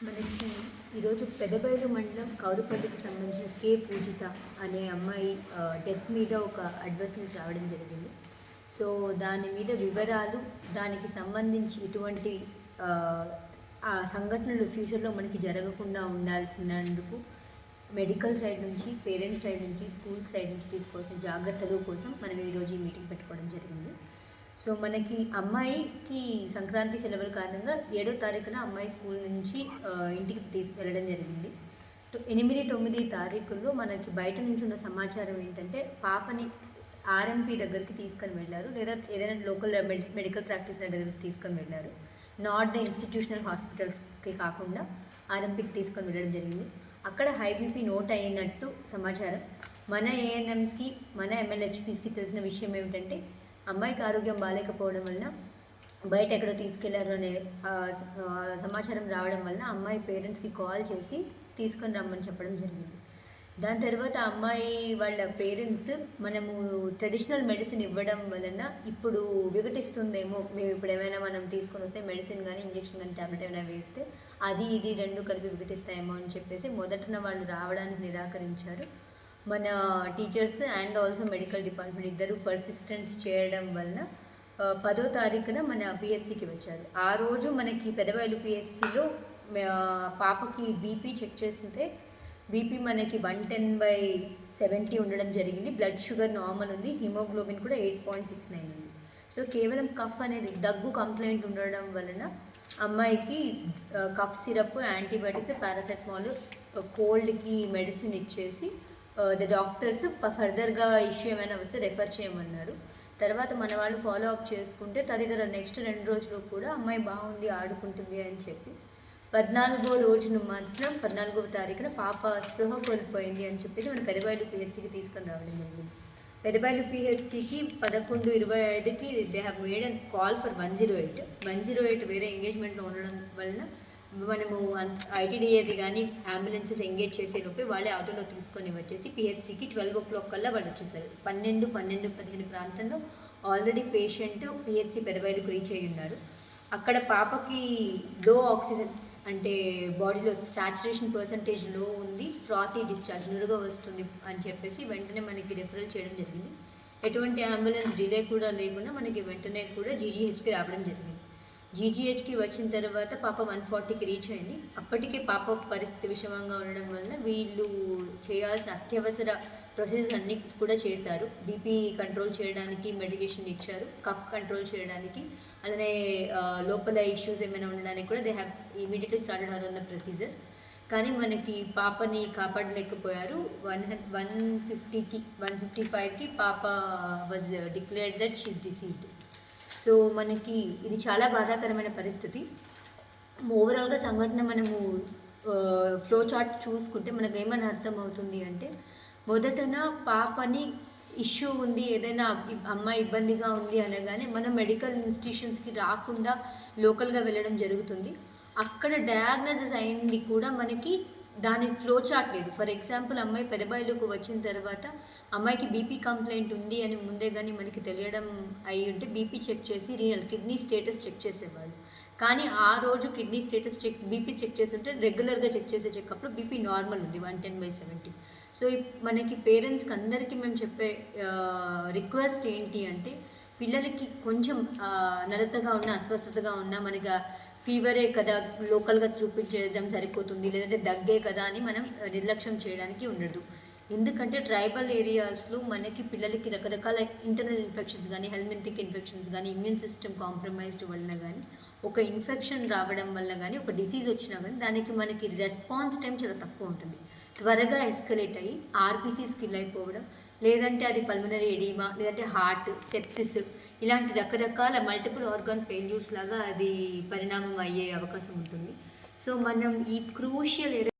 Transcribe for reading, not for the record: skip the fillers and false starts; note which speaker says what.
Speaker 1: మనకి ఈరోజు పెదబయలు మండలం కౌరుపల్లికి సంబంధించిన కే పూజిత అనే అమ్మాయి డెత్ మీద ఒక అడ్వర్స్ న్యూస్ రావడం జరిగింది. సో దాని మీద వివరాలు, దానికి సంబంధించి ఇటువంటి ఆ సంఘటనలు ఫ్యూచర్లో మనకి జరగకుండా ఉండాల్సినందుకు మెడికల్ సైడ్ నుంచి, పేరెంట్స్ సైడ్ నుంచి, స్కూల్ సైడ్ నుంచి తీసుకోవాల్సిన జాగ్రత్తల కోసం మనం ఈరోజు ఈ మీటింగ్ పెట్టుకోవడం జరిగింది. సో మనకి అమ్మాయికి సంక్రాంతి సెలవుల కారణంగా 7వ తారీఖున అమ్మాయి స్కూల్ నుంచి ఇంటికి తీసుకెళ్ళడం జరిగింది. 8, 9 తారీఖుల్లో మనకి బయట నుంచి ఉన్న సమాచారం ఏంటంటే పాపని ఆర్ఎంపీ దగ్గరికి తీసుకొని వెళ్ళారు, లేదా ఏదైనా లోకల్ మెడికల్ ప్రాక్టీస్ దగ్గరికి తీసుకొని వెళ్ళారు. నాట్ ద ఇన్స్టిట్యూషనల్ హాస్పిటల్స్కి కాకుండా ఆర్ఎంపీకి తీసుకొని వెళ్ళడం జరిగింది. అక్కడ హై బీపీ నోట్ అయినట్టు సమాచారం. మన ఏఎన్ఎంస్కి, మన ఎంఎల్హెచ్పీస్కి తెలిసిన విషయం ఏమిటంటే అమ్మాయికి ఆరోగ్యం బాగాలేకపోవడం వలన బయట ఎక్కడో తీసుకెళ్లారు అనే సమాచారం రావడం వలన అమ్మాయి పేరెంట్స్కి కాల్ చేసి తీసుకొని రమ్మని చెప్పడం జరిగింది. దాని తర్వాత అమ్మాయి వాళ్ళ పేరెంట్స్ మనము ట్రెడిషనల్ మెడిసిన్ ఇవ్వడం వలన ఇప్పుడు విఘటిస్తుందేమో, మేము ఇప్పుడు ఏమైనా మనం తీసుకొని వస్తే మెడిసిన్ కానీ ఇంజెక్షన్ కానీ ట్యాబ్లెట్ ఏమైనా వేస్తే అది ఇది రెండు కలిపి విఘటిస్తాయేమో అని చెప్పేసి మొదటన వాళ్ళు రావడానికి నిరాకరించారు. మన teachers and also medical department ఇద్దరు పర్సిస్టెన్స్ చేయడం వలన 10వ తారీఖున మన పిహెచ్సికి వచ్చారు. ఆ రోజు మనకి పెదబయలు పిహెచ్సిలో పాపకి బీపీ చెక్ చేస్తే బీపీ మనకి 110/70 ఉండడం జరిగింది. బ్లడ్ షుగర్ నార్మల్ ఉంది, హిమోగ్లోబిన్ కూడా 8.69 ఉంది. సో కేవలం కఫ్ అనేది దగ్గు కంప్లైంట్ ఉండడం వలన అమ్మాయికి కఫ్ సిరప్, యాంటీబయాటిక్స్, పారాసెటమాల్, కోల్డ్కి మెడిసిన్ ఇచ్చేసి ద డాక్టర్స్ ఫర్దర్గా ఇష్యూ ఏమైనా వస్తే రెఫర్ చేయమన్నారు. తర్వాత మన వాళ్ళు ఫాలో అప్ చేసుకుంటే తదితర నెక్స్ట్ 2 రోజులు కూడా అమ్మాయి బాగుంది, ఆడుకుంటుంది అని చెప్పి 14వ రోజున మాత్రం 14వ తారీఖున పాప స్పృహ కోల్పోయింది అని చెప్పి మన పెదబయలు పిహెచ్సికి తీసుకొని రావడం జరిగింది. పెదబయలు పిహెచ్సికి 11:25కి they have made and call for 108. 108 వేరే ఎంగేజ్మెంట్లో ఉండడం వలన మనము ఐటీడీఏది కానీ అంబులెన్సెస్ ఎంగేజ్ చేసేలోపే వాళ్ళే ఆటోలో తీసుకొని వచ్చేసి పిహెచ్సికి 12 o'clock కల్లా వాళ్ళు వచ్చేసారు. 12-15 ప్రాంతంలో ఆల్రెడీ పేషెంట్ పిహెచ్సి పెదబయలుకు రీచ్ అయ్యి ఉన్నారు. అక్కడ పాపకి లో ఆక్సిజన్ అంటే బాడీలో సాచురేషన్ పర్సంటేజ్ లో ఉంది, ఫ్రాతీ డిశ్చార్జ్ నురుగా వస్తుంది అని చెప్పేసి వెంటనే మనకి రెఫరల్ చేయడం జరిగింది. ఎటువంటి అంబులెన్స్ డిలే కూడా లేకుండా మనకి వెంటనే కూడా జీజీహెచ్కి రావడం జరిగింది. జీజీహెచ్కి వచ్చిన తర్వాత పాప 140కి రీచ్ అయింది. అప్పటికే పాప పరిస్థితి విషమంగా ఉండడం వలన వీళ్ళు చేయాల్సిన అత్యవసర ప్రొసీజర్స్ అన్నీ కూడా చేశారు. బీపీ కంట్రోల్ చేయడానికి మెడికేషన్ ఇచ్చారు, కఫ్ కంట్రోల్ చేయడానికి, అలానే లోపల ఇష్యూస్ ఏమైనా ఉండడానికి కూడా they have immediately started her on the procedures. కానీ మనకి పాపని కాపాడలేకపోయారు. 155కి పాప was declared that she is deceased. So మనకి ఇది చాలా బాధాకరమైన పరిస్థితి. ఓవరాల్గా సంఘటన మనము ఫ్లో చార్ట్ చూసుకుంటే మనకు ఏమని అర్థమవుతుంది అంటే, మొదటన పాపని ఇష్యూ ఉంది, ఏదైనా అమ్మాయి ఇబ్బందిగా ఉంది అనగానే మనం మెడికల్ ఇన్స్టిట్యూషన్స్కి రాకుండా లోకల్గా వెళ్ళడం జరుగుతుంది. అక్కడ డయాగ్నోసిస్ అయింది కూడా మనకి దాని ఫ్లో చార్ట్ లేదు. ఫర్ ఎగ్జాంపుల్ అమ్మాయి పెదబయలుకు వచ్చిన తర్వాత అమ్మాయికి బీపీ కంప్లైంట్ ఉంది అని ముందే కానీ మనకి తెలియడం అయి ఉంటే బీపీ చెక్ చేసి కిడ్నీ స్టేటస్ చెక్ చేసేవాళ్ళు. కానీ ఆ రోజు కిడ్నీ స్టేటస్ బీపీ చెక్ చేస్తుంటే రెగ్యులర్గా చెక్ చేసే చెకప్లో బీపీ నార్మల్ ఉంది, 110/70. సో మనకి పేరెంట్స్కి అందరికీ మేము చెప్పే రిక్వెస్ట్ ఏంటి అంటే, పిల్లలకి కొంచెం నలతగా ఉన్న, అస్వస్థతగా ఉన్న, మనకి ఫీవరే కదా లోకల్గా చూపించేద్దాం సరిపోతుంది, లేదంటే దగ్గే కదా అని మనం నిర్లక్ష్యం చేయడానికి ఉండదు. ఎందుకంటే ట్రైబల్ ఏరియాస్లో మనకి పిల్లలకి రకరకాల ఇంటర్నల్ ఇన్ఫెక్షన్స్ కానీ, హెల్మెంతిక్ ఇన్ఫెక్షన్స్ కానీ, ఇమ్యూన్ సిస్టమ్ కాంప్రమైజ్డ్ వలన కానీ, ఒక ఇన్ఫెక్షన్ రావడం వల్ల కానీ, ఒక డిసీజ్ వచ్చినా కానీ దానికి మనకి రెస్పాన్స్ టైం చాలా తక్కువ ఉంటుంది. త్వరగా ఎస్కలేట్ అయ్యి ఆర్బీసీ స్కిల్ అయిపోవడం, లేదంటే అది పల్మనరీ ఎడీమా, లేదంటే హార్ట్, సెప్సిస్, ఇలాంటి రకరకాల మల్టిపుల్ ఆర్గాన్ ఫెయిల్యూర్స్ లాగా అది పరిణామం అయ్యే అవకాశం ఉంటుంది. సో మనం ఈ క్రూషియల్